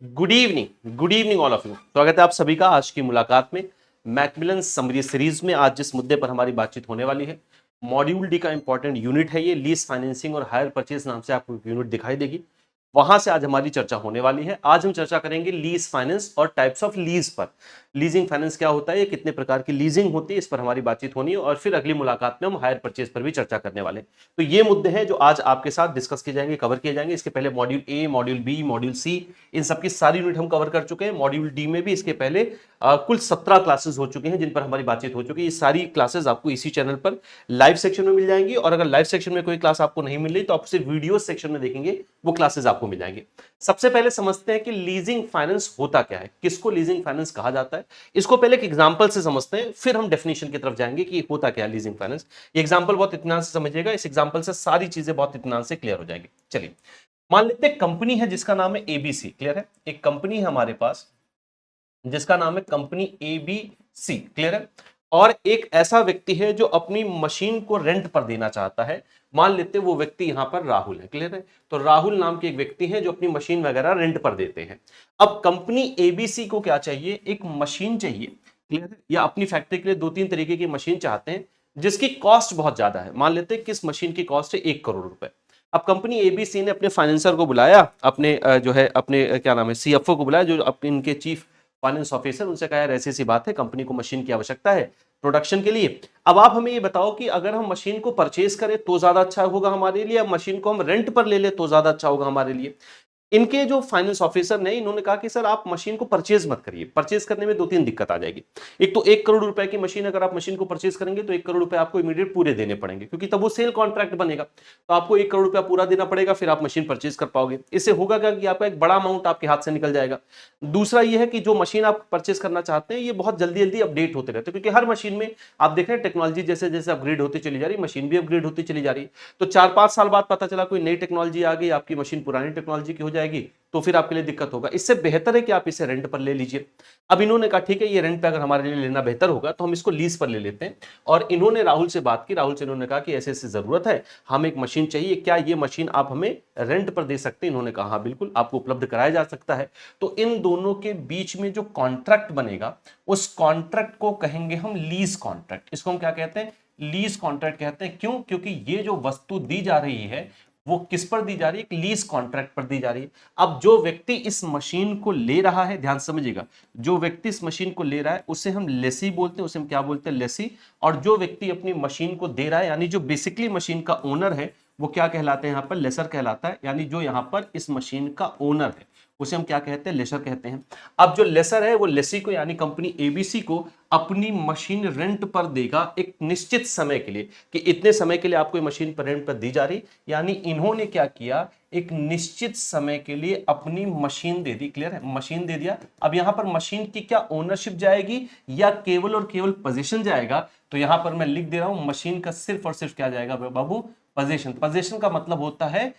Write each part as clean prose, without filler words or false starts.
Good evening all of you. स्वागत है आप सभी का आज की मुलाकात में। मैकमिलन समरी सीरीज में आज जिस मुद्दे पर हमारी बातचीत होने वाली है, मॉड्यूल डी का इंपॉर्टेंट यूनिट है ये, लीज फाइनेंसिंग और हायर परचेज नाम से आपको यूनिट दिखाई देगी। वहां से आज हमारी चर्चा होने वाली है। आज हम चर्चा करेंगे लीज फाइनेंस और टाइप्स ऑफ लीज पर। लीजिंग फाइनेंस क्या होता है, कितने प्रकार की लीजिंग होती है, इस पर हमारी बातचीत होनी है और फिर अगली मुलाकात में हम हायर परचेज पर भी चर्चा करने वाले हैं। तो ये मुद्दे हैं जो आज आपके साथ डिस्कस किए जाएंगे, कवर किए जाएंगे। इसके पहले module A, module B, module C, इन सबकी सारी यूनिट हम कवर कर चुके हैं। मॉड्यूल डी में भी इसके पहले कुल 17 क्लासेस हो चुकी हैं जिन पर हमारी बातचीत हो चुकी है। ये सारी क्लासेस आपको इसी चैनल पर लाइव सेक्शन में मिल जाएंगी और अगर लाइव सेक्शन में कोई क्लास आपको नहीं मिल रही तो आप सिर्फ वीडियो सेक्शन में देखेंगे, वो क्लासेस आपको मिल जाएंगे। सबसे पहले समझते हैं कि लीजिंग फाइनेंस होता क्या है, किसको लीजिंग फाइनेंस कहा जाता है। इसको पहले एक एग्जांपल से समझते हैं, फिर हम डेफिनेशन की तरफ जाएंगे कि होता क्या है लीजिंग फाइनेंस। ये एग्जांपल बहुत इत्मीनान से समझिएगा, इस एग्जांपल से सारी चीजें बहुत इत्मीनान से क्लियर हो जाएंगी। चलिए, मान लेते हैं कंपनी है जिसका नाम है एबीसी। क्लियर है? एक कंपनी है हमारे पास जिसका नाम है कंपनी एबीसी। क्लियर है? और एक ऐसा व्यक्ति है जो अपनी मशीन को रेंट पर देना चाहता है। मान लेते हैं वो व्यक्ति यहां पर राहुल है। क्लियर है? तो राहुल नाम के एक व्यक्ति है जो अपनी मशीन वगैरह रेंट पर देते हैं। अब कंपनी एबीसी को क्या चाहिए? एक मशीन चाहिए। क्लियर है? या अपनी फैक्ट्री के लिए दो तीन तरीके की मशीन चाहते हैं जिसकी कॉस्ट बहुत ज्यादा है। मान लेते हैं किस मशीन की कॉस्ट है 1 करोड़ रुपए। अब कंपनी एबीसी ने अपने फाइनेंसर को बुलाया, अपने जो है अपने क्या नाम है सीएफओ को बुलाया, जो अपने इनके चीफ फाइनेंस ऑफिसर, उनसे कहा यार ऐसी सी बात है, कंपनी को मशीन की आवश्यकता है प्रोडक्शन के लिए। अब आप हमें ये बताओ कि अगर हम मशीन को परचेज करें तो ज्यादा अच्छा होगा हमारे लिए, या मशीन को हम रेंट पर ले ले तो ज्यादा अच्छा होगा हमारे लिए। इनके जो फाइनेंस ऑफिसर ने, इन्होंने कहा कि सर आप मशीन को परचेज मत करिए, परचेज करने में दो तीन दिक्कत आ जाएगी। एक तो 1 करोड़ रुपए की मशीन, अगर आप मशीन को परचेज करेंगे तो 1 करोड़ रुपए आपको इमीडिएट पूरे देने पड़ेंगे, क्योंकि तब वो सेल कॉन्ट्रैक्ट बनेगा। तो आपको 1 करोड़ रुपया पूरा देना पड़ेगा, फिर आप मशीन परचेज कर पाओगे। इससे होगा क्या कि आपका एक बड़ा अमाउंट आपके हाथ से निकल जाएगा। दूसरा ये है कि जो मशीन आप परचेज करना चाहते हैं ये बहुत जल्दी जल्दी अपडेट होते रहते हैं, क्योंकि हर मशीन में आप देख रहे हैं टेक्नोलॉजी जैसे जैसे अपग्रेड होती चली जा रही है, मशीन भी अपग्रेड होती चली जा रही है। तो 4-5 साल बाद पता चला कोई नई टेक्नोलॉजी आ गई, आपकी मशीन पुरानी टेक्नोलॉजी की हो जाएगी, तो फिर आपके लिए दिक्कत होगा। इससे बेहतर है कि आप इसे रेंट पर ले लीजिए। अब इन्होंने कहा ठीक है, ये रेंट पे अगर हमारे लिए लेना बेहतर होगा तो हम इसको लीज पर ले लेते हैं। और इन्होंने राहुल से बात की, राहुल से इन्होंने कहा कि ऐसे ऐसी जरूरत है, हम एक मशीन चाहिए, क्या ये मशीन आप हमें रेंट पर दे सकते हैं? इन्होंने कहा हाँ बिल्कुल, आपको उपलब्ध कराया जा सकता है। तो इन दोनों के बीच में जो कॉन्ट्रैक्ट बनेगा उस कॉन्ट्रैक्ट को कहेंगे हम लीज कॉन्ट्रैक्ट। इसको हम क्या कहते हैं? लीज कॉन्ट्रैक्ट कहते हैं। क्यों? क्योंकि ये जो वस्तु दी जा रही है वो किस पर दी जा रही है? एक लीज कॉन्ट्रैक्ट पर दी जा रही है। अब जो व्यक्ति इस मशीन को ले रहा है, ध्यान समझिएगा, जो व्यक्ति इस मशीन को ले रहा है उसे हम लेसी बोलते हैं, उसे हम क्या बोलते हैं? लेसी। और जो व्यक्ति अपनी मशीन को दे रहा है, यानी जो बेसिकली मशीन का ओनर है, वो क्या कहलाता है? यहां पर लेसर कहलाता है। यानी जो यहां पर इस मशीन का ओनर है उसे हम क्या कहते हैं? लेसर कहते हैं। अब जो लेसर है वो लेसी को, यानी कंपनी एबीसी को, अपनी मशीन रेंट पर देगा एक निश्चित समय के लिए, कि इतने समय के लिए आपको मशीन पर रेंट पर दी जा रही। यानी इन्होंने क्या किया, एक निश्चित समय के लिए अपनी मशीन दे दी। क्लियर है? मशीन दे दिया। अब यहां पर मशीन की क्या ओनरशिप जाएगी या केवल और केवल पोजीशन जाएगा? तो यहां पर मैं लिख दे रहा हूं, मशीन का सिर्फ और सिर्फ क्या जाएगा बाबू? पोजीशन। पोजीशन का मतलब होता है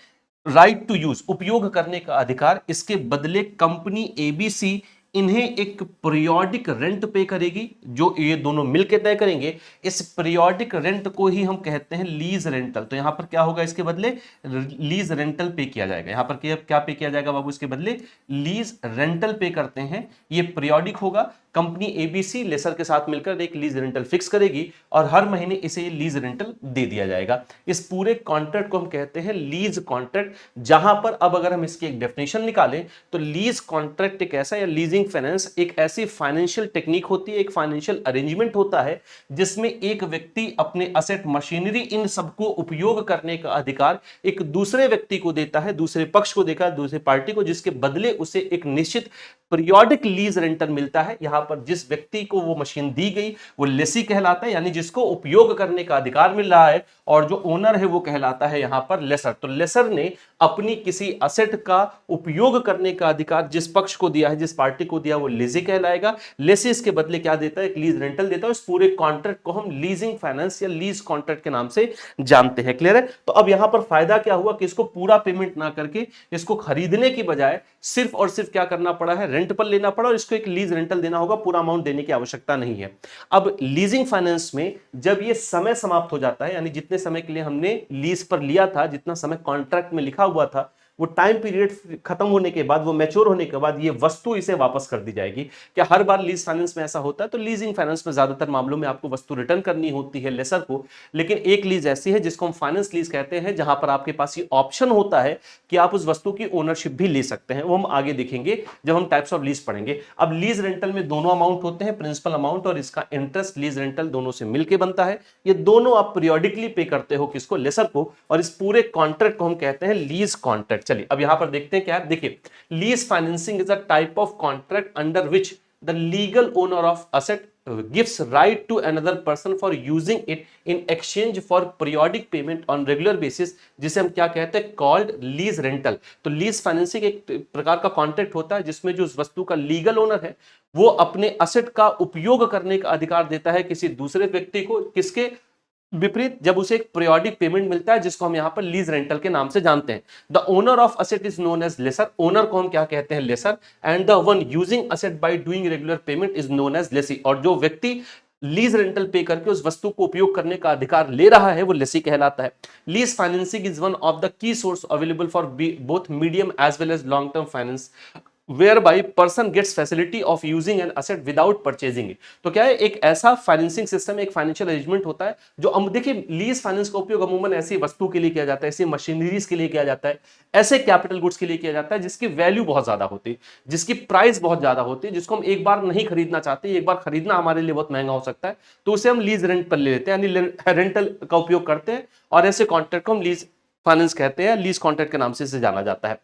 राइट टू यूज, उपयोग करने का अधिकार। इसके बदले कंपनी एबीसी इन्हें एक पीरियोडिक रेंट पे करेगी, जो ये दोनों मिलकर तय करेंगे। इस पीरियोडिक रेंट को ही हम कहते हैं लीज रेंटल। तो यहां पर क्या होगा? इसके बदले लीज रेंटल पे किया जाएगा। यहां पर क्या पे किया जाएगा बाबू? इसके बदले लीज रेंटल पे करते हैं। ये पीरियोडिक होगा। कंपनी एबीसी लेसर के साथ मिलकर एक लीज रेंटल फिक्स करेगी और हर महीने इसे लीज रेंटल दे दिया जाएगा। इस पूरे कॉन्ट्रैक्ट को हम कहते हैं लीज कॉन्ट्रैक्ट। जहां पर अब अगर हम इसकी एक डेफिनेशन निकालें तो लीज कॉन्ट्रैक्ट एक ऐसा, या लीजिंग फाइनेंस एक ऐसी फाइनेंशियल टेक्निक होती है, एक फाइनेंशियल अरेंजमेंट होता है जिसमें एक व्यक्ति अपने असेट, मशीनरी, इन सबको उपयोग करने का अधिकार एक दूसरे व्यक्ति को देता है, दूसरे पक्ष को देता है, दूसरे पार्टी को, जिसके बदले उसे एक निश्चित पीरियोडिक लीज रेंटल मिलता है। यहां पर जिस व्यक्ति को वो मशीन दी गई वो लेसी कहलाता है, यानी जिसको उपयोग करने का अधिकार मिल रहा है, और जो ओनर है वो कहलाता है यहां पर लेसर। तो लेसर ने अपनी किसी असेट का उपयोग करने का अधिकार जिस पक्ष को दिया है, जिस पार्टी को दिया, वो लेजी कहलाएगा। लेसी इसके बदले क्या देता है? एक लीज रेंटल देता है। इस पूरे कॉन्ट्रैक्ट को हम लीजिंग फाइनेंस या लीज कॉन्ट्रैक्ट के नाम से जानते हैं। क्लियर है? तो अब यहां पर फायदा क्या हुआ कि इसको पूरा पेमेंट ना करके, इसको खरीदने की बजाय सिर्फ और सिर्फ क्या करना पड़ा है? रेंट पर लेना पड़ा, और इसको एक लीज रेंटल देना होगा, पूरा अमाउंट देने की आवश्यकता नहीं है। अब लीजिंग फाइनेंस में जब ये समय समाप्त हो जाता है, यानी जितने समय के लिए हमने लीज पर लिया था, जितना समय कॉन्ट्रैक्ट में लिखा हुआ था, वो टाइम पीरियड खत्म होने के बाद, वो मैच्योर होने के बाद ये वस्तु इसे वापस कर दी जाएगी। क्या हर बार लीज फाइनेंस में ऐसा होता है? तो लीजिंग फाइनेंस में ज्यादातर मामलों में आपको वस्तु रिटर्न करनी होती है लेसर को, लेकिन एक लीज ऐसी है जिसको हम फाइनेंस लीज कहते हैं, जहां पर आपके पास ये ऑप्शन होता है कि आप उस वस्तु की ओनरशिप भी ले सकते हैं। वो हम आगे देखेंगे जब हम टाइप्स ऑफ लीज पढ़ेंगे। अब लीज रेंटल में दोनों अमाउंट होते हैं, प्रिंसिपल अमाउंट और इसका इंटरेस्ट लीज रेंटल दोनों से मिलकर बनता है। ये दोनों आप पीरियोडिकली पे करते हो, किसको? लेसर को। और इस पूरे कॉन्ट्रैक्ट को हम कहते हैं लीज कॉन्ट्रैक्ट। चलिए अब यहां पर देखते हैं क्या है। देखिए, lease financing is a type of contract under which the legal owner of asset gives right to another person for using it in exchange for periodic payment on regular basis, जिसे हम क्या कहते हैं? Called lease rental. तो lease financing एक प्रकार का contract होता है जिसमें जो उस वस्तु का लीगल ओनर है वो अपने असेट का उपयोग करने का अधिकार देता है किसी दूसरे व्यक्ति को, किसके विपरीत? जब उसे एक पीरियोडिक पेमेंट मिलता है, जिसको हम यहां पर लीज रेंटल के नाम से जानते हैं। The owner of asset is known as lessor. Owner को हम क्या कहते हैं? Lessor. And the one using asset by doing regular payment is known as lessee. और जो व्यक्ति लीज रेंटल पे करके उस वस्तु को उपयोग करने का अधिकार ले रहा है वो लेसी कहलाता है। Lease financing is one of the key source available for both medium as well as long term finance, whereby person gets facility of using an asset without purchasing it। तो क्या है? एक ऐसा फाइनेंसिंग सिस्टम, एक financial arrangement होता है जो देखिए लीज फाइनेंस का उपयोग अमूमन ऐसी वस्तु के लिए किया जाता है, ऐसी मशीनरीज के लिए किया जाता है, ऐसे कैपिटल गुड्स के लिए किया जाता है जिसकी वैल्यू बहुत ज्यादा होती है, जिसकी प्राइस बहुत ज्यादा होती है, जिसको हम एक बार नहीं खरीदना चाहते, एक बार खरीदना हमारे लिए बहुत महंगा हो सकता है, तो उसे हम लीज रेंट पर ले लेते हैं, यानी रेंटल का उपयोग करते हैं। और ऐसे कॉन्ट्रैक्ट को हम लीज फाइनेंस कहते हैं, लीज कॉन्ट्रैक्ट के नाम से इसे जाना जाता है।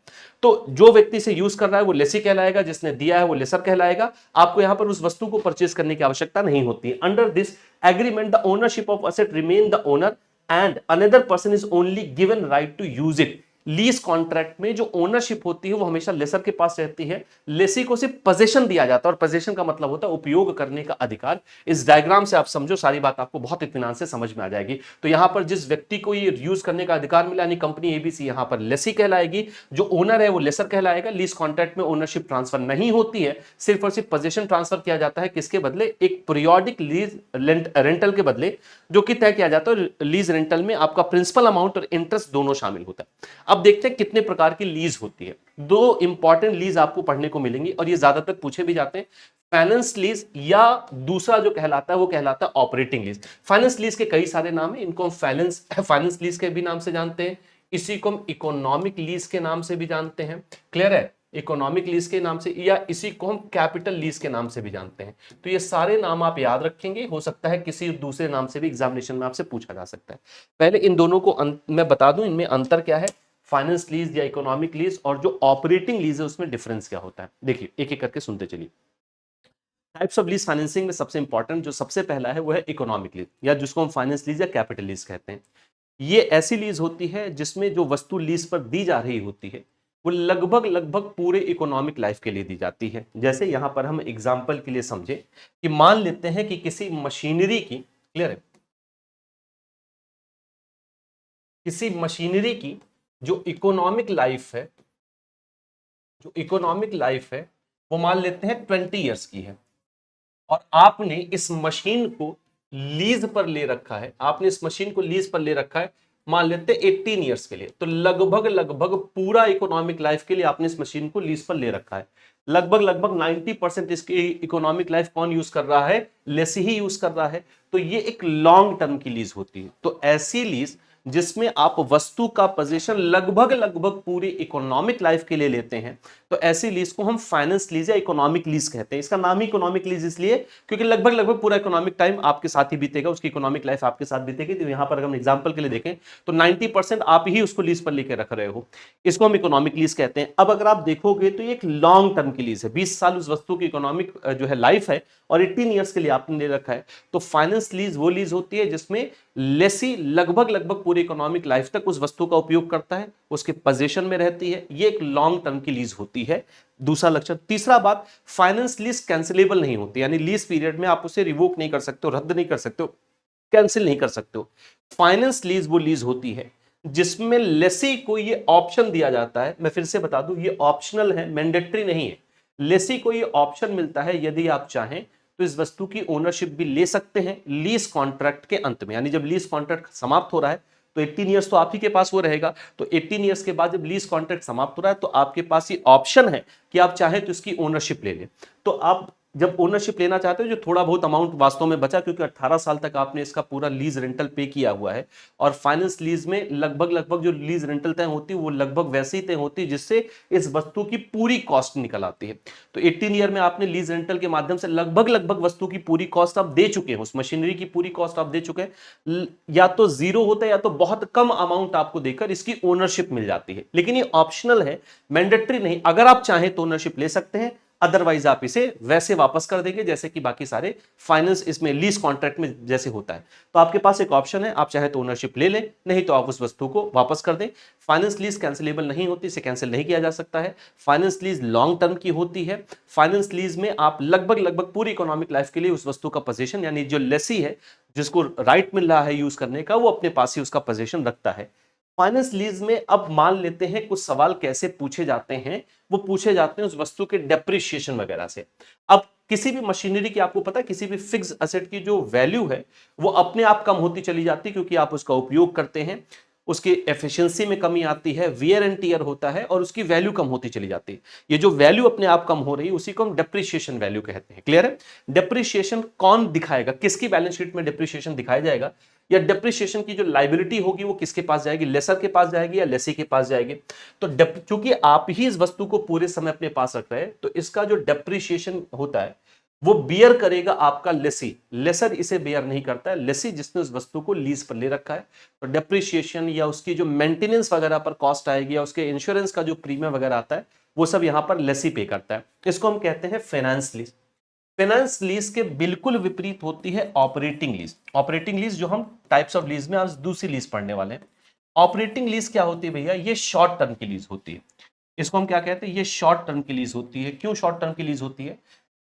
तो जो व्यक्ति इसे यूज कर रहा है वो लेसी कहलाएगा, जिसने दिया है वो लेसर कहलाएगा। आपको यहां पर उस वस्तु को परचेज करने की आवश्यकता नहीं होती है। Under this agreement the ownership of asset remain the owner and another person is only given right to use it. Lease contract में जो ओनरशिप होती है वो हमेशा लेसर के पास रहती है, लेसी को सिर्फ पोजीशन दिया जाता है, और पोजीशन का मतलब होता है उपयोग करने का अधिकार। इस डायग्राम से आप समझो, सारी बात आपको बहुत इत्मीनान से समझ में आ जाएगी। तो यहां पर जिस व्यक्ति को ये यूज करने का अधिकार मिला, यानी कंपनी एबीसी, यहां पर लेसी कहलाएगी, जो ओनर है वो लेसर कहलाएगा। लीज कॉन्ट्रैक्ट में ओनरशिप ट्रांसफर नहीं होती है, सिर्फ और सिर्फ पोजीशन ट्रांसफर किया जाता है। किसके बदले? एक पीरियोडिक लीज रेंटल के बदले, जो कि तय किया जाता है। लीज रेंटल में आपका प्रिंसिपल अमाउंट और इंटरेस्ट दोनों शामिल होता है। अब देखते हैं कितने प्रकार की लीज होती है। दो इंपॉर्टेंट लीज आपको पढ़ने को मिलेंगी और ये ज्यादातर पूछे भी जाते हैं। फाइनेंस लीज या दूसरा जो कहलाता है वो कहलाता है ऑपरेटिंग लीज। फाइनेंस लीज के कई सारे नाम है, इनको हम फाइनेंस लीज के भी नाम से जानते हैं, इसी को हम इकोनॉमिक लीज के नाम से भी जानते हैं। क्लियर है? इकोनॉमिक लीज के नाम से, या इसी को हम कैपिटल लीज के नाम से भी जानते हैं। तो ये सारे नाम आप याद रखेंगे, हो सकता है किसी दूसरे नाम से भी एग्जामिनेशन में आपसे पूछा जा सकता है। पहले इन दोनों को मैं बता दूं इनमें अंतर क्या है, फाइनेंस लीज या इकोनॉमिक लीज, और जो ऑपरेटिंग लीज है उसमें डिफरेंस क्या होता है। देखिए एक एक करके सुनते चलिए। टाइप्स ऑफ लीज फाइनेंसिंग में सबसे इंपॉर्टेंट जो सबसे पहला है वो है इकोनॉमिक लीज, या जिसको हम फाइनेंस लीज या कैपिटल लीज कहते हैं। ये ऐसी लीज होती है जिसमें जो वस्तु लीज पर दी जा रही होती है वो लगभग लगभग पूरे इकोनॉमिक लाइफ के लिए दी जाती है। जैसे यहां पर हम एग्जांपल के लिए समझे कि मान लेते हैं कि किसी मशीनरी की, क्लियर है, किसी मशीनरी की जो इकोनॉमिक लाइफ है, जो इकोनॉमिक लाइफ है वो मान लेते हैं 20 ईयर्स की है, और आपने इस मशीन को लीज पर ले रखा है, आपने इस मशीन को लीज पर ले रखा है मान लेते हैं 18 ईयर्स के लिए। तो लगभग लगभग पूरा इकोनॉमिक लाइफ के लिए आपने इस मशीन को लीज पर ले रखा है। लगभग लगभग 90% इसकी इकोनॉमिक लाइफ कौन यूज कर रहा है? लेसी ही यूज कर रहा है। तो ये एक लॉन्ग टर्म की लीज होती है। तो ऐसी लीज जिसमें आप वस्तु का पोजीशन लगभग लगभग पूरी इकोनॉमिक लाइफ के लिए लेते हैं, तो ऐसी लीज को हम फाइनेंस लीज या इकोनॉमिक लीज कहते हैं। इसका नाम ही इकोनॉमिक लीज इसलिए क्योंकि लगभग लगभग पूरा इकोनॉमिक टाइम आपके साथ ही बीतेगा, उसकी इकोनॉमिक लाइफ आपके साथ बीतेगी। तो यहां पर अगर हम एग्जांपल के लिए देखें तो 90% आप ही उसको लीज पर लेके रख रहे हो, इसको हम इकोनॉमिक लीज कहते हैं। अब अगर आप देखोगे तो ये एक लॉन्ग टर्म की लीज है, 20 साल उस वस्तु की इकोनॉमिक जो है लाइफ है, और 18 ईयर्स के लिए आपने ले रखा है। तो फाइनेंस लीज वो लीज होती है जिसमें लेसी लगभग लगभग पूरी इकोनॉमिक लाइफ तक उस वस्तु का उपयोग करता है, उसके पोजीशन में रहती है। ये एक लॉन्ग टर्म की लीज होती है। दूसरा लक्षण। तीसरा बात, फाइनेंस लीज कैंसिलेबल नहीं होती, यानी लीज पीरियड में आप उसे रिवोक नहीं कर सकते हो, रद्द नहीं कर सकते हो, कैंसिल नहीं कर सकते हो। फाइनेंस लीज वो लीज होती है जिसमें लेसी को ये ऑप्शन दिया जाता है। मैं फिर से बता दूं, ये ऑप्शनल है, मैंडेटरी नहीं है। लेसी को ये ऑप्शन मिलता है, यदि आप चाहें तो इस वस्तु की ओनरशिप भी ले सकते हैं लीज कॉन्ट्रैक्ट के अंत में, यानी जब लीज कॉन्ट्रैक्ट समाप्त हो रहा है तो 18 ईयर्स तो आप ही के पास वो रहेगा। तो 18 ईयर्स के बाद जब लीज कॉन्ट्रैक्ट समाप्त हो रहा है तो आपके पास ये ऑप्शन है कि आप चाहें तो इसकी ओनरशिप ले लें। तो आप जब ओनरशिप लेना चाहते हो, जो थोड़ा बहुत अमाउंट वास्तव में बचा, क्योंकि 18 साल तक आपने इसका पूरा लीज रेंटल पे किया हुआ है, और फाइनेंस लीज में लगभग लगभग जो लीज रेंटल तय होती है वो लगभग वैसे ही तय होती है जिससे इस वस्तु की पूरी कॉस्ट निकल आती है। तो 18 ईयर में आपने लीज रेंटल के माध्यम से लगभग लगभग वस्तु की पूरी कॉस्ट आप दे चुके हैं, उस मशीनरी की पूरी कॉस्ट आप दे चुके हैं। या तो जीरो होता है या तो बहुत कम अमाउंट आपको देकर इसकी ओनरशिप मिल जाती है। लेकिन ये ऑप्शनल है, मैंडेटरी नहीं। अगर आप चाहें तो ओनरशिप ले सकते हैं, अदरवाइज आप इसे वैसे वापस कर देंगे जैसे कि बाकी सारे फाइनेंस इसमें लीज कॉन्ट्रैक्ट में जैसे होता है। तो आपके पास एक ऑप्शन है, आप चाहे तो ओनरशिप ले लें, नहीं तो आप उस वस्तु को वापस कर दें। फाइनेंस लीज कैंसिलेबल नहीं होती, इसे कैंसिल नहीं किया जा सकता है। फाइनेंस लीज लॉन्ग टर्म की होती है। फाइनेंस लीज में आप लगभग लगभग पूरी इकोनॉमिक लाइफ के लिए उस वस्तु का पोजीशन, यानी जो लेसी है जिसको राइट मिल रहा है यूज करने का, वो अपने पास ही उसका पोजीशन रखता है। फाइनेंस लीज में अब मान लेते हैं कुछ सवाल कैसे पूछे जाते हैं, वो पूछे जाते हैं उस वस्तु के डेप्रिसिएशन वगैरह से। अब किसी भी मशीनरी की, आपको पता है, किसी भी फिक्स एसेट की जो वैल्यू है वो अपने आप कम होती चली जाती है, क्योंकि आप उसका उपयोग करते हैं, उसकी एफिशिएंसी में कमी आती है, वियर एंड टियर होता है और उसकी वैल्यू कम होती चली जाती है। ये जो वैल्यू अपने आप कम हो रही है उसी को हम डेप्रिसिएशन वैल्यू कहते हैं। क्लियर है? डेप्रिसिएशन कौन दिखाएगा, किसकी बैलेंस शीट में डेप्रिसिएशन दिखाया जाएगा, या डेप्रिसिएशन की जो लाइबिलिटी होगी वो किसके पास जाएगी, लेसर के पास जाएगी या लेसी के पास जाएगी। तो चूंकि आप ही इस वस्तु को पूरे समय अपने पास रख रहे हैं, तो इसका जो डेप्रिसिएशन होता है वो बियर करेगा आपका लेसी। लेसर इसे बियर नहीं करता है, लेसी जिसने उस वस्तु को लीज पर ले रखा है। तो डेप्रिसिएशन या उसकी जो मेंटेनेंस वगैरह पर कॉस्ट आएगी या उसके इंश्योरेंस का जो प्रीमियम वगैरह आता है वो सब यहां पर लेसी पे करता है। इसको हम कहते हैं फाइनेंस लीज। फाइनेंस लीज के बिल्कुल विपरीत होती है ऑपरेटिंग लीज। ऑपरेटिंग लीज जो हम टाइप्स ऑफ लीज में आज दूसरी लीज पढ़ने वाले हैं। ऑपरेटिंग लीज क्या होती है भैया, ये शॉर्ट टर्म की लीज होती है। इसको हम क्या कहते हैं, ये शॉर्ट टर्म की लीज होती है। क्यों शॉर्ट टर्म की लीज होती है?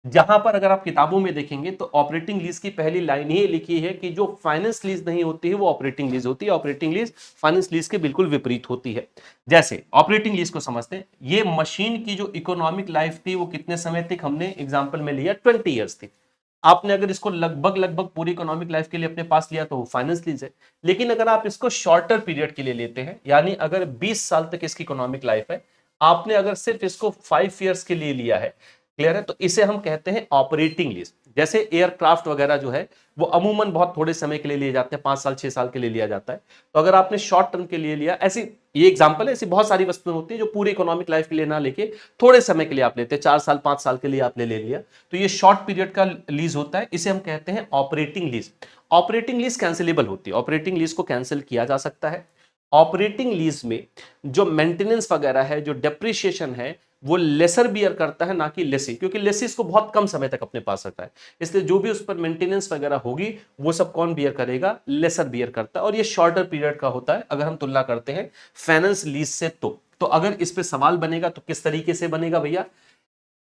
जहां पर अगर आप किताबों में देखेंगे तो ऑपरेटिंग लीज की पहली लाइन ही लिखी है कि जो फाइनेंस लीज नहीं होती है वो ऑपरेटिंग लीज होती है। ऑपरेटिंग लीज फाइनेंस लीज के बिल्कुल विपरीत होती है। जैसे ऑपरेटिंग लीज को समझते हैं, ये मशीन की जो इकोनॉमिक लाइफ थी वो कितने समय तक हमने एग्जांपल में लिया, 20 ईयर्स थी। आपने अगर इसको लगभग लगभग पूरी इकोनॉमिक लाइफ के लिए अपने पास लिया तो वो फाइनेंस लीज है। लेकिन अगर आप इसको शॉर्टर पीरियड के लिए लेते हैं, यानी अगर 20 साल तक इसकी इकोनॉमिक लाइफ है, आपने अगर सिर्फ इसको 5 ईयर्स के लिए लिया है, क्लियर है, तो इसे हम कहते हैं ऑपरेटिंग लीज। जैसे एयरक्राफ्ट वगैरह जो है वो अमूमन बहुत थोड़े समय के लिए लिए जाते हैं, 5 साल 6 साल के लिए लिया जाता है। तो अगर आपने शॉर्ट टर्म के लिए लिया, ऐसी ये एग्जांपल है, ऐसी बहुत सारी वस्तुएं होती है जो पूरी इकोनॉमिक लाइफ के लिए ना लेके थोड़े समय के लिए आप लेते हैं, 4 साल 5 साल के लिए आपने ले लिया, तो ये शॉर्ट पीरियड का लीज होता है, इसे हम कहते हैं operating lease. Operating lease cancellable होती है, ऑपरेटिंग लीज को कैंसिल किया जा सकता है। ऑपरेटिंग लीज में जो मेंटेनेंस वगैरह है, जो डेप्रिसिएशन है, वो लेसर बियर करता है, ना कि लेसी, क्योंकि लेसी इसको बहुत कम समय तक अपने पास रखता है। इसलिए जो भी उस पर मेंटेनेंस वगैरह होगी वो सब कौन बियर करेगा, लेसर बियर करता है। और ये शॉर्टर पीरियड का होता है अगर हम तुलना करते हैं फाइनेंस लीज से। तो अगर इस पे सवाल बनेगा तो किस तरीके से बनेगा भैया,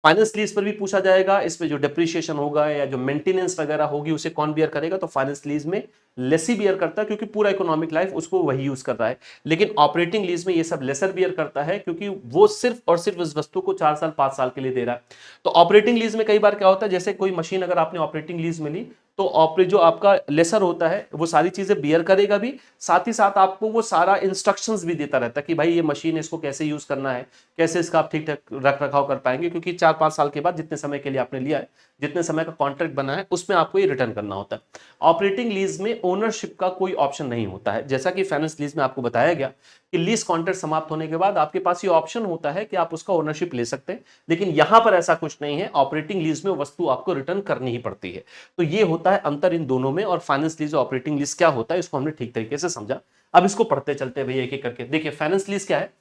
फाइनेंस लीज पर भी पूछा जाएगा, इसमें जो डेप्रिसिएशन होगा या जो मेंटेनेंस वगैरह होगी उसे कौन बियर करेगा, तो फाइनेंस लीज में लेसी बियर करता है, क्योंकि पूरा इकोनॉमिक लाइफ उसको वही यूज कर रहा है। लेकिन ऑपरेटिंग लीज में ये सब लेसर बियर करता है, क्योंकि वो सिर्फ और सिर्फ उस वस्तु को 4 साल 5 साल के लिए दे रहा है। तो ऑपरेटिंग लीज में कई बार क्या होता है, जैसे कोई मशीन अगर आपने ऑपरेटिंग लीज में ली तो ऑपरेट जो आपका लेसर होता है वो सारी चीजें बियर करेगा भी, साथ ही साथ आपको वो सारा इंस्ट्रक्शंस भी देता रहता है कि भाई ये मशीन इसको कैसे यूज करना है, कैसे इसका आप ठीक ठाक रख रखाव कर पाएंगे, क्योंकि 4-5 साल के बाद जितने समय के लिए आपने लिया है, जितने समय का कॉन्ट्रैक्ट बना है, उसमें आपको ये रिटर्न करना होता है। ऑपरेटिंग लीज में ओनरशिप का कोई ऑप्शन नहीं होता है, जैसा कि फाइनेंस लीज में आपको बताया गया कि लीज कॉन्ट्रैक्ट समाप्त होने के बाद आपके पास ये ऑप्शन होता है कि आप उसका ओनरशिप ले सकते हैं। लेकिन यहां पर ऐसा कुछ नहीं है, ऑपरेटिंग लीज में वस्तु आपको रिटर्न करनी ही पड़ती है। तो ये होता है अंतर इन दोनों में। और फाइनेंस लीज और ऑपरेटिंग लीज क्या होता है इसको हमने ठीक तरीके से समझा। अब इसको पढ़ते चलते हैं भैया एक एक करके। देखिए फाइनेंस लीज क्या है।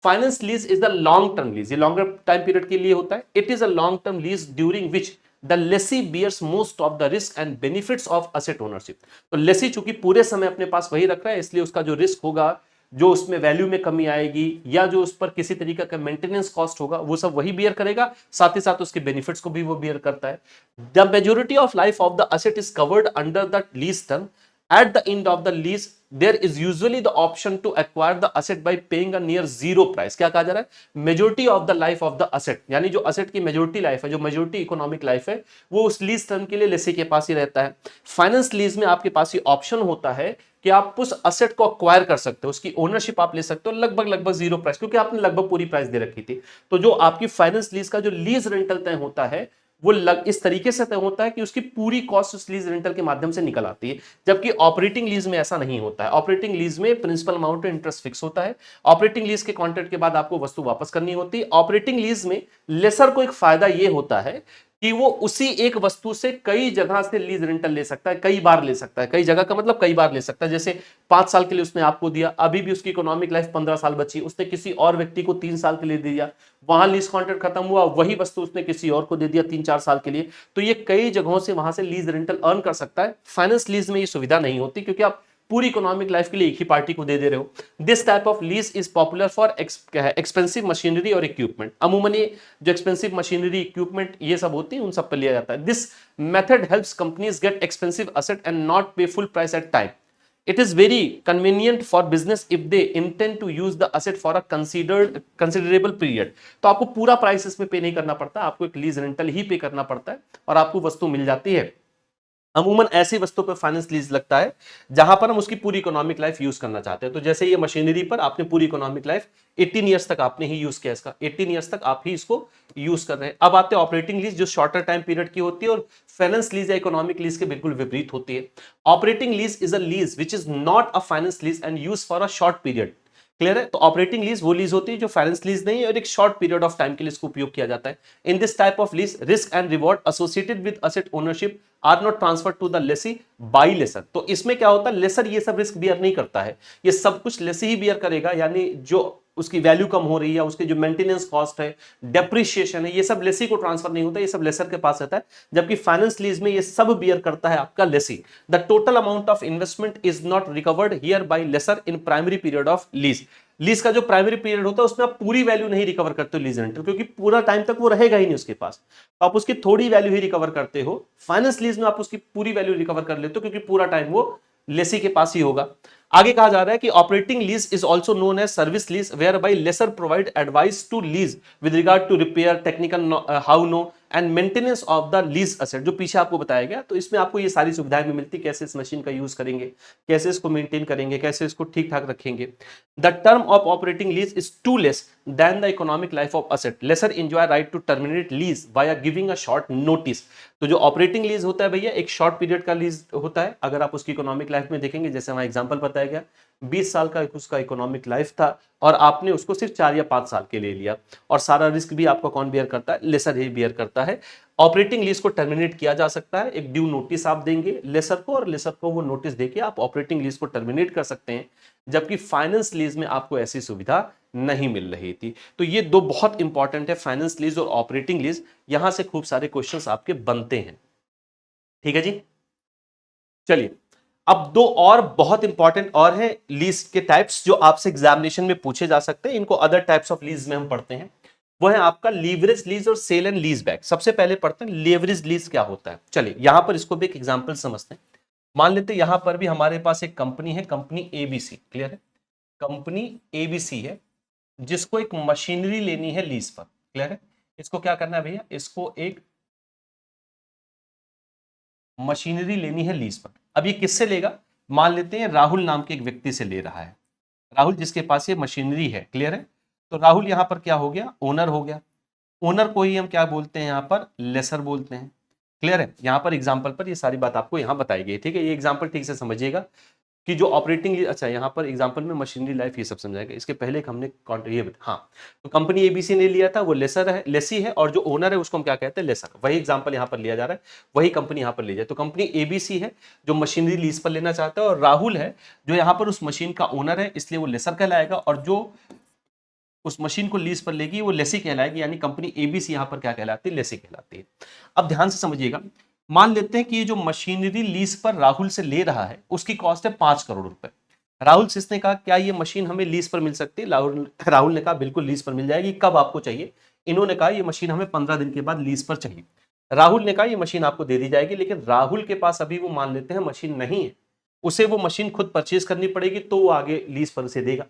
Finance lease is the long term lease, ये लॉन्गर टाइम पीरियड के लिए होता है। It is a long term lease during which the lessee bears most of the risk and benefits of asset ownership. तो lessee चूंकि पूरे समय अपने पास वही रख रहा है, इसलिए उसका जो रिस्क होगा, जो उसमें वैल्यू में कमी आएगी, या जो उस पर किसी तरीके का मेंटेनेंस कॉस्ट होगा, वो सब वही बियर करेगा, साथ ही साथ उसके बेनिफिट्स को भी वो बियर करता है। The majority of life of the asset is covered under the lease term. At the end of the lease, there is usually the option to acquire the asset by paying a near zero price। क्या कहा जा रहा है, majority of the life of the asset, यानी जो asset की majority life है, जो मेजोरिटी इकोनॉमिक लाइफ है, वो उस लीज टर्म के लिए लेसी के पास ही रहता है। फाइनेंस लीज में आपके पास ये ऑप्शन होता है कि आप उस असेट को अक्वायर कर सकते हो, उसकी ओनरशिप आप ले सकते हो लगभग जीरो प्राइस, क्योंकि आपने लगभग पूरी प्राइस दे रखी थी। तो जो आपकी फाइनेंस लीज का जो लीज रेंटल तय होता है वो इस तरीके से तय होता है कि उसकी पूरी कॉस्ट उस लीज रेंटल के माध्यम से निकल आती है, जबकि ऑपरेटिंग लीज में ऐसा नहीं होता है। ऑपरेटिंग लीज में प्रिंसिपल अमाउंट और इंटरेस्ट फिक्स होता है। ऑपरेटिंग लीज के कॉन्ट्रैक्ट के बाद आपको वस्तु वापस करनी होती है। ऑपरेटिंग लीज में लेसर को एक फायदा यह होता है कि वो उसी एक वस्तु से कई जगह से लीज रेंटल ले सकता है, कई बार ले सकता है। कई जगह का मतलब कई बार ले सकता है। जैसे 5 साल के लिए उसने आपको दिया, अभी भी उसकी इकोनॉमिक लाइफ 15 साल बची, उसने किसी और व्यक्ति को 3 साल के लिए दिया, वहां लीज कॉन्ट्रैक्ट खत्म हुआ, वही वस्तु उसने किसी और को दे दिया 3-4 साल के लिए, तो ये कई जगहों से वहां से लीज रेंटल अर्न कर सकता है। फाइनेंस लीज में ये सुविधा नहीं होती, क्योंकि आप पूरी इकोनॉमिक लाइफ के लिए एक ही पार्टी को दे रहे हो। This type of lease is popular for expensive machinery और इक्विपमेंट। अमूमन ये जो एक्सपेंसिव मशीनरी इक्विपमेंट ये सब होती है उन सब पर लिया जाता है। This method helps companies get expensive asset and not pay full price at time. It is very convenient for business if they intend to use the asset for a considerable period। तो आपको पूरा price इसमें पे नहीं करना पड़ता, आपको एक लीज रेंटल ही पे करना पड़ता है और आपको वस्तु मिल जाती है। अमूमन ऐसी वस्तु पर फाइनेंस लीज लगता है जहां पर हम उसकी पूरी इकोनॉमिक लाइफ यूज करना चाहते हैं। तो जैसे ये मशीनरी पर आपने पूरी इकोनॉमिक लाइफ 18 ईयर्स तक आपने ही यूज किया, इसका 18 ईयर्स तक आप ही इसको यूज कर रहे हैं। अब आते हैं ऑपरेटिंग लीज, जो शॉर्टर टाइम पीरियड की होती है और फाइनेंस लीज या इकोनॉमिक लीज के बिल्कुल विपरीत होती है। Operating lease is a lease which is not a finance lease and use for a short period. Clear है? तो ऑपरेटिंग लीज वो लीज होती है जो फाइनेंस लीज नहीं है और एक शॉर्ट पीरियड ऑफ टाइम के लिए इसको उपयोग किया जाता है। In this type of lease risk and reward associated with asset ownership are not transfer to the lessee by lessor. तो इसमें क्या होता है, लेसर ये सब रिस्क बियर नहीं करता है, ये सब कुछ लेसी ही बियर करेगा। यानी जो उसकी वैल्यू कम हो रही है, उसके जो मेंटेनेंस कॉस्ट है, डेप्रिसिएशन है, ये सब लेसी को ट्रांसफर नहीं होता, ये सब लेसर के पास रहता है। जबकि फाइनेंस लीज में ये सब बियर करता है आपका lessee. The total amount of investment is not recovered here by lessor in primary period of lease. Lease का जो प्राइमरी पीरियड होता है उसमें आप पूरी वैल्यू नहीं रिकवर करते हो लीज रेंटल, क्योंकि पूरा टाइम तक वो रहेगा ही नहीं उसके पास, तो आप उसकी थोड़ी वैल्यू ही रिकवर करते हो। फाइनेंस लीज में आप उसकी पूरी वैल्यू रिकवर कर लेते हो, क्योंकि पूरा टाइम वो लेसी के पास ही होगा। आगे कहा जा रहा है कि operating lease is also known as service lease whereby lessor provide advice to lease with regard to repair, technical how know and maintenance of the lease asset, जो पीछे आपको बताया गया। तो इसमें आपको ये सारी सुविधाएं भी मिलती, कैसे इस मशीन का यूज करेंगे, कैसे इसको मेंटेन करेंगे, कैसे इसको ठीक ठाक रखेंगे। The term of operating lease is too less than the economic life of asset. Lessor enjoy right to terminate lease by giving a short notice. तो जो ऑपरेटिंग लीज होता है भैया, एक शॉर्ट पीरियड का लीज होता है। अगर आप उसकी इकोनॉमिक लाइफ में देखेंगे, जैसे हमारा एग्जांपल बताया गया, 20 साल का उसका इकोनॉमिक लाइफ था और आपने उसको सिर्फ 4 या 5 साल के लिए लिया, और सारा रिस्क भी आपका कौन बियर करता है, लेसर ही बियर करता है। ऑपरेटिंग लीज को टर्मिनेट किया जा सकता है, एक ड्यू नोटिस आप देंगे लेसर को, और लेसर को वो नोटिस देके आप ऑपरेटिंग लीज को टर्मिनेट कर सकते हैं। जबकि फाइनेंस लीज में आपको ऐसी सुविधा नहीं मिल रही थी। तो ये दो बहुत इंपॉर्टेंट है, फाइनेंस लीज और ऑपरेटिंग लीज। यहां से खूब सारे क्वेश्चंस आपके बनते हैं। ठीक है जी, चलिए अब दो और बहुत इंपॉर्टेंट और है लीज के टाइप्स जो आपसे एग्जामिनेशन में पूछे जा सकते हैं। इनको अदर टाइप्स ऑफ लीज में हम पढ़ते हैं। वो है आपका लीवरेज लीज और सेल एंड लीज बैक। सबसे पहले पढ़ते हैं लीवरेज लीज क्या होता है। चलिए यहां पर इसको भी एक एग्जांपल समझते हैं। मान लेते हैं यहां पर भी हमारे पास एक कंपनी है, कंपनी एबीसी। क्लियर है? कंपनी एबीसी है जिसको एक मशीनरी लेनी है लीज पर। क्लियर है? इसको क्या करना है भैया, इसको एक मशीनरी लेनी है लीज पर। अब ये किससे लेगा, मान लेते हैं राहुल नाम के एक व्यक्ति से ले रहा है। राहुल जिसके पास ये मशीनरी है। क्लियर है? तो राहुल यहां पर क्या हो गया, ओनर हो गया। ओनर को ही हम क्या बोलते हैं यहां पर, लेसर बोलते हैं। क्लियर है? यहां पर एग्जांपल पर ये सारी बात आपको यहां बताई गई। ठीक है, ये एग्जांपल ठीक से समझिएगा कि जो ऑपरेटिंग, अच्छा यहाँ पर एग्जांपल में मशीनरी लाइफ ये सब समझाएगा। इसके पहले एक हमने ये हाँ, तो कंपनी एबीसी ने लिया था, वो लेसर है, लेसी है, और जो ओनर है उसको हम क्या कहते हैं, लेसर। वही एग्जांपल यहाँ पर लिया जा रहा है, वही कंपनी यहाँ पर ली जाए। तो कंपनी एबीसी है जो मशीनरी लीज पर लेना चाहता है, और राहुल है जो यहाँ पर उस मशीन का ओनर है, इसलिए वो लेसर कहलाएगा, और जो उस मशीन को लीज पर लेगी वो लेसी कहलाएगी। यानी कंपनी एबीसी यहाँ पर क्या कहलाती है, लेसी कहलाती है। अब ध्यान से समझिएगा, मान लेते हैं कि ये जो मशीनरी लीज पर राहुल से ले रहा है उसकी कॉस्ट है 5 करोड़ रुपए। राहुल से इसने कहा क्या ये मशीन हमें लीज पर मिल सकती है, राहुल ने कहा बिल्कुल लीज पर मिल जाएगी। कब आपको चाहिए, इन्होंने कहा ये मशीन हमें 15 दिन के बाद लीज पर चाहिए। राहुल ने कहा ये मशीन आपको दे दी जाएगी, लेकिन राहुल के पास अभी वो मान लेते हैं मशीन नहीं है, उसे वो मशीन खुद परचेज करनी पड़ेगी, तो वो आगे लीज पर उसे देगा।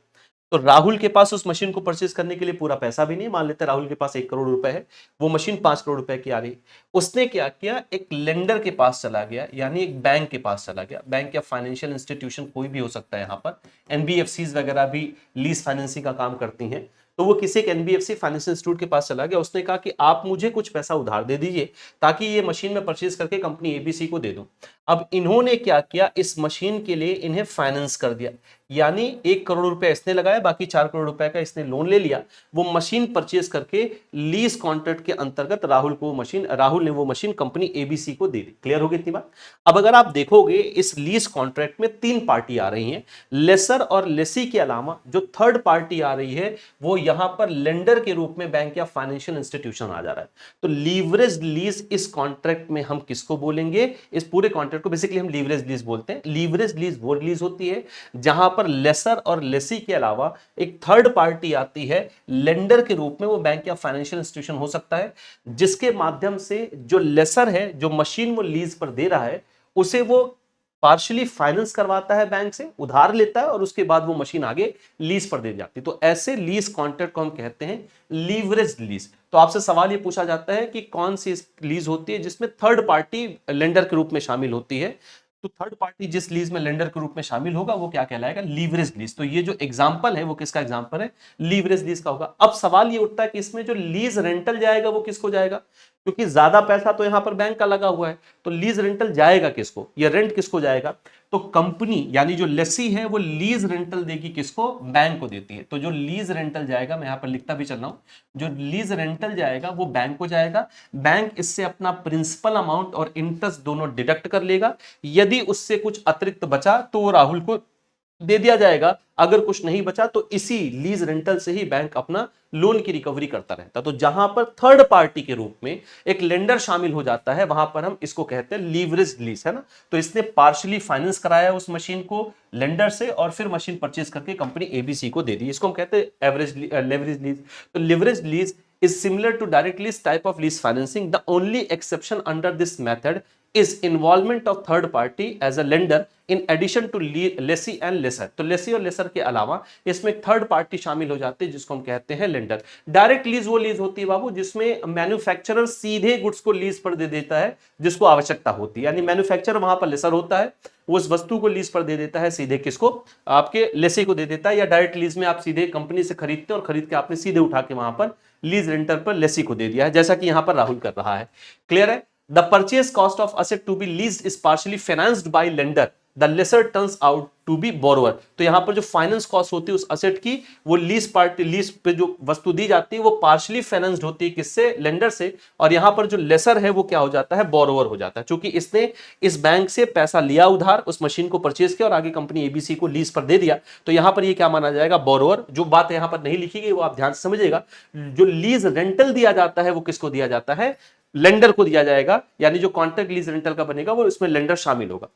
तो राहुल के पास उस मशीन को परचेज करने के लिए पूरा पैसा भी नहीं, मान लेते हैं राहुल के पास 1 करोड़ रुपए है, वो मशीन 5 करोड़ रुपए की आ रही। उसने क्या किया, एक लेंडर के पास चला गया, यानी एक बैंक के पास चला गया। बैंक या फाइनेंशियल इंस्टीट्यूशन कोई भी हो सकता है, यहां पर एनबीएफसीज वगैरह भी लीज फाइनेंसिंग का काम करती हैं। तो वो किसी एक एनबीएफसी फाइनेंशियल इंस्टीट्यूट के पास चला गया, उसने कहा कि आप मुझे कुछ पैसा उधार दे दीजिए ताकि ये मशीन में परचेज करके कंपनी एबीसी को दे दूं। अब इन्होंने क्या किया, इस मशीन के लिए इन्हें फाइनेंस कर दिया, यानी 1 करोड़ रुपए इसने लगाया, बाकी 4 करोड़ रुपए का इसने लोन ले लिया। वो मशीन परचेज करके लीज कॉन्ट्रैक्ट के अंतर्गत राहुल ने वो मशीन कंपनी एबीसी को दे दी। क्लियर हो गई इतनी बात। अब अगर आप देखोगे इस लीज कॉन्ट्रैक्ट में 3 पार्टी आ रही हैं, लेसर और लेसी के अलावा जो थर्ड पार्टी आ रही है वो यहां पर लेंडर के रूप में बैंक या फाइनेंशियल इंस्टीट्यूशन आ जा रहा है। तो लीवरेज लीज इस कॉन्ट्रैक्ट में हम किसको बोलेंगे, इस पूरे कॉन्ट्रैक्ट को बेसिकली हम लीवरेज लीज बोलते हैं। लीवरेज लीज वो लीज होती है जहां पर लेसर और लेसी के अलावा एक थर्ड पार्टी आती है लेंडर के रूप में, वो बैंक या फाइनेंशियल इंस्टीट्यूशन हो सकता है, जिसके माध्यम से जो लेसर है, जो मशीन वो लीज पर दे रहा है, उसे वो पार्शियली फाइनेंस करवाता है, बैंक से उधार लेता है और उसके बाद वो मशीन आगे लीज पर दे जाती है। तो ऐसे लीज कॉन्ट्रैक्ट को हम कहते हैं लीवरेज लीज। तो आपसे सवाल ये पूछा जाता है कि कौन सी लीज होती है जिसमें थर्ड पार्टी लेंडर के रूप में शामिल होती है। तो थर्ड पार्टी जिस लीज में लेंडर के रूप में शामिल होगा वो क्या कहलाएगा, लीवरेज लीज। तो ये जो एग्जांपल है वो किसका एग्जांपल है, लीवरेज लीज का होगा। अब सवाल ये उठता है कि इसमें जो लीज रेंटल जाएगा वो किसको जाएगा, क्योंकि ज्यादा पैसा तो यहां पर बैंक का लगा हुआ है, तो लीज रेंटल जाएगा किसको, या रेंट किसको जाएगा। तो कंपनी यानी जो लेसी है वो लीज रेंटल देगी किसको, बैंक को देती है। तो जो लीज रेंटल जाएगा, मैं यहां पर लिखता भी चल रहा हूं, जो लीज रेंटल जाएगा वो बैंक को जाएगा। बैंक इससे अपना प्रिंसिपल अमाउंट और इंटरेस्ट दोनों डिडक्ट कर लेगा। यदि उससे कुछ अतिरिक्त बचा तो वो राहुल को दे दिया जाएगा, अगर कुछ नहीं बचा तो इसी लीज रेंटल से ही बैंक अपना लोन की रिकवरी करता रहता। तो जहां पर थर्ड पार्टी के रूप में एक लेंडर शामिल हो जाता है वहां पर हम इसको कहते हैं लीवरेज लीज, है ना। तो इसने पार्शियली फाइनेंस कराया उस मशीन को लेंडर से और फिर मशीन परचेज करके कंपनी एबीसी को दे दी, इसको हम कहते हैं एवरेज लेवरेज लीज। तो leverage lease is similar to direct lease type of lease financing. The only exception under this method is involvement of third party as a lender in addition to lessee and lessor. तो lessee और lessor के अलावा इसमें third party शामिल हो जाते हैं जिसको हम कहते हैं लेंडर। डायरेक्ट लीज वो लीज होती है बाबू जिसमें मैन्युफैक्चरर सीधे गुड्स को लीज पर दे देता है जिसको आवश्यकता होती है, यानी मैन्युफैक्चरर वहां पर लेसर होता है, वो उस वस्तु को लीज पर दे देता है सीधे किसको, आपके लेसी को दे देता है। या डायरेक्ट लीज में आप सीधे कंपनी से खरीदते और खरीद के आपने सीधे उठा के वहां पर लीज रेंटर पर लेसी को दे दिया है, जैसा कि यहां पर राहुल कर रहा है। क्लियर है। The purchase cost of asset to be leased is partially financed by lender, the lessor turns out to be borrower. तो यहां पर जो फाइनेंस कॉस्ट होती है उस असेट की, वो लीज पे जो वस्तु दी जाती है वो पार्शियली फाइनेंस्ड होती है किससे, लेंडर से। और यहां पर जो लेसर है वो क्या हो जाता है, बोरोवर हो जाता है, क्योंकि इसने इस बैंक से पैसा लिया उधार, उस मशीन को परचेज किया और आगे कंपनी एबीसी को लीज पर दे दिया। तो यहां पर ये क्या माना जाएगा, बोरोवर। जो बात यहां पर नहीं लिखी गई वो आप ध्यान से समझिएगा। जो लीज रेंटल दिया जाता है वो किसको दिया जाता है, लेंडर को दिया जाएगा, यानी जो कॉन्ट्रैक्ट लीज रेंटल का बनेगा वो इसमें लेंडर शामिल होगा।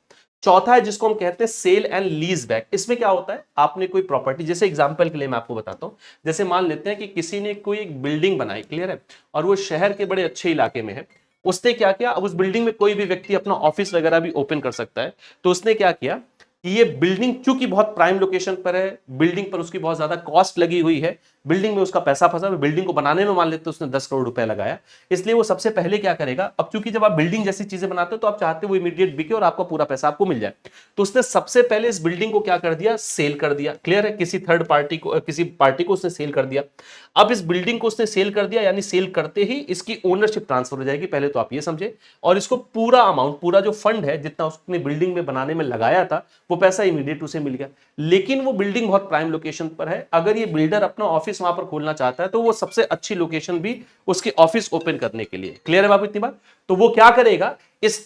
चौथा है जिसको हम कहते हैं सेल एंड लीज बैक। इसमें क्या होता है, आपने कोई प्रॉपर्टी, जैसे एग्जांपल के लिए मैं आपको बताता हूं, जैसे मान लेते हैं कि किसी ने कोई एक बिल्डिंग बनाई, क्लियर है, और वो शहर के बड़े अच्छे इलाके में है। उसने क्या किया, अब उस बिल्डिंग में कोई भी व्यक्ति अपना ऑफिस वगैरह भी ओपन कर सकता है। तो उसने क्या किया कि ये बिल्डिंग चूंकि बहुत प्राइम लोकेशन पर है, बिल्डिंग पर उसकी बहुत ज्यादा कॉस्ट लगी हुई है, बिल्डिंग में उसका पैसा फंसा, बिल्डिंग को बनाने में मान लेते उसने 10 करोड़ रुपए लगाया, इसलिए वो सबसे पहले क्या करेगा, अब चूंकि जब आप बिल्डिंग जैसी चीजें बनाते हो तो आप चाहते हो वो इमीडिएट बिके और आपका पूरा पैसा आपको मिल जाए। तो उसने सबसे पहले इस बिल्डिंग को क्या कर दिया, सेल कर दिया। क्लियर है, किसी थर्ड पार्टी को, किसी पार्टी को उसने सेल कर दिया। अब इस बिल्डिंग को उसने सेल कर दिया, यानी सेल करते ही इसकी ओनरशिप ट्रांसफर हो जाएगी, पहले तो आप ये समझे। और इसको पूरा अमाउंट, पूरा जो फंड है जितना उसने बिल्डिंग में बनाने में लगाया था, वो पैसा इमीडिएट उसे मिल गया। लेकिन वो बिल्डिंग बहुत प्राइम लोकेशन पर है, अगर ये बिल्डर अपना ऑफिस वहां पर खोलना चाहता है तो वो सबसे अच्छी लोकेशन भी उसके ऑफिस ओपन करने के लिए। क्लियर है बाबू इतनी बात। तो वो क्या करेगा, इस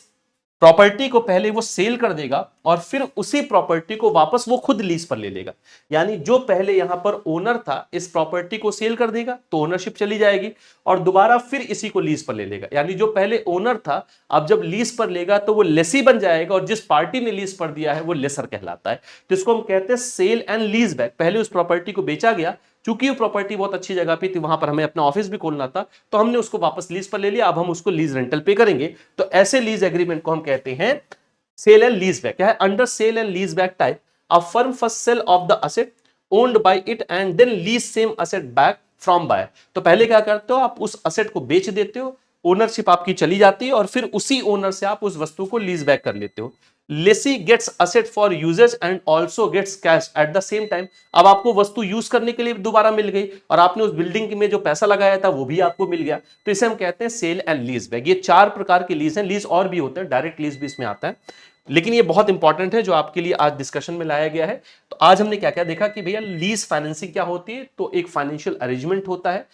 प्रॉपर्टी को पहले वो सेल कर देगा और फिर उसी प्रॉपर्टी को वापस वो खुद लीज पर ले लेगा। यानी जो पहले यहां पर ओनर था इस प्रॉपर्टी को सेल कर देगा तो ओनरशिप चली जाएगी और दोबारा फिर इसी को लीज पर ले लेगा। यानी जो पहले ओनर था अब जब लीज पर लेगा तो वो लेसी बन जाएगा और जिस पार्टी ने लीज पर दिया है वो लेसर कहलाता है। तो इसको हम कहते हैं सेल एंड लीज बैक। पहले उस प्रॉपर्टी को बेचा गया, चूंकि वो प्रॉपर्टी बहुत अच्छी जगह पे थी, वहां पर हमें अपना ऑफिस भी खोलना था, तो हमने उसको वापस लीज पर ले लिया, अब हम उसको लीज रेंटल पे करेंगे। तो ऐसे लीज एग्रीमेंट को हम कहते हैं सेल एंड लीज बैक। क्या है, under sale and lease back type a firm first sale of the asset owned by it and then lease same asset back from buyer. तो पहले क्या करते हो, आप उस असेट को बेच देते हो, ओनरशिप आपकी चली जाती है और फिर उसी ओनर से आप उस वस्तु को लीज बैक कर लेते हो। Lessee gets asset for usage and also gets cash at the same time. अब आपको वस्तु यूज करने के लिए दोबारा मिल गई और आपने उस बिल्डिंग में जो पैसा लगाया था वो भी आपको मिल गया, तो इसे हम कहते हैं सेल एंड लीज बैक। ये 4 प्रकार के लीज हैं, लीज और भी होते हैं, डायरेक्ट लीज भी इसमें आता है, लेकिन ये बहुत इंपॉर्टेंट है जो आपके लिए आज डिस्कशन में लाया गया है। तो आज हमने क्या क्या देखा कि भैया लीज फाइनेंसिंग क्या होती है, तो एक फाइनेंशियल अरेंजमेंट होता है।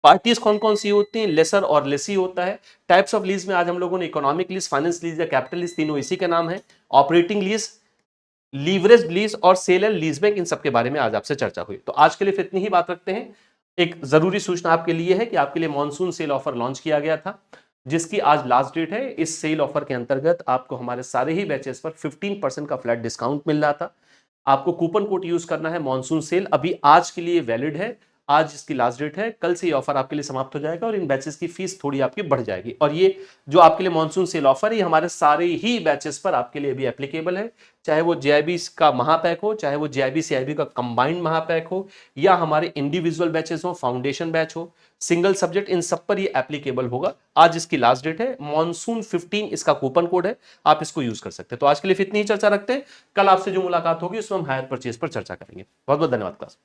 पार्टीज कौन कौन सी होती हैं, लेसर और लेसी होता है। टाइप्स ऑफ लीज में आज हम लोगों ने इकोनॉमिक लीज, फाइनेंस लीज या कैपिटल लीज, तीनों इसी के नाम है। ऑपरेटिंग लीज, लीवरेज लीज और सेल एंड लीज बैंक, इन सब के बारे में आज आपसे चर्चा हुई। तो आज के लिए फिर इतनी ही बात रखते हैं। एक जरूरी सूचना आपके लिए है कि आपके लिए मॉनसून सेल ऑफर लॉन्च किया गया था, जिसकी आज लास्ट डेट है। इस सेल ऑफर के अंतर्गत आपको हमारे सारे ही बैचेस पर 15% का फ्लैट डिस्काउंट मिल रहा था। आपको कूपन कोड यूज करना है मॉनसून सेल, अभी आज के लिए वैलिड है, आज इसकी लास्ट डेट है, कल से ये ऑफर आपके लिए समाप्त हो जाएगा और इन बैचेस की फीस थोड़ी आपकी बढ़ जाएगी। और ये जो आपके लिए मॉनसून सेल ऑफर है, ये हमारे सारे ही बैचेस पर आपके लिए भी एप्लीकेबल है, चाहे वो जेआईबी का महापैक हो, चाहे वो जेआईबी सीआईबी का कंबाइंड महापैक हो, या हमारे इंडिविजुअल बैचेस हो, फाउंडेशन बैच हो, सिंगल सब्जेक्ट, इन सब पर ये एप्लीकेबल होगा। आज इसकी लास्ट डेट है, मॉनसून 15 इसका कूपन कोड है, आप इसको यूज कर सकते हैं। तो आज के लिए इतनी ही चर्चा रखते हैं, कल आपसे जो मुलाकात होगी उसमें हम हायर परचेज पर चर्चा करेंगे। बहुत बहुत धन्यवाद क्लास।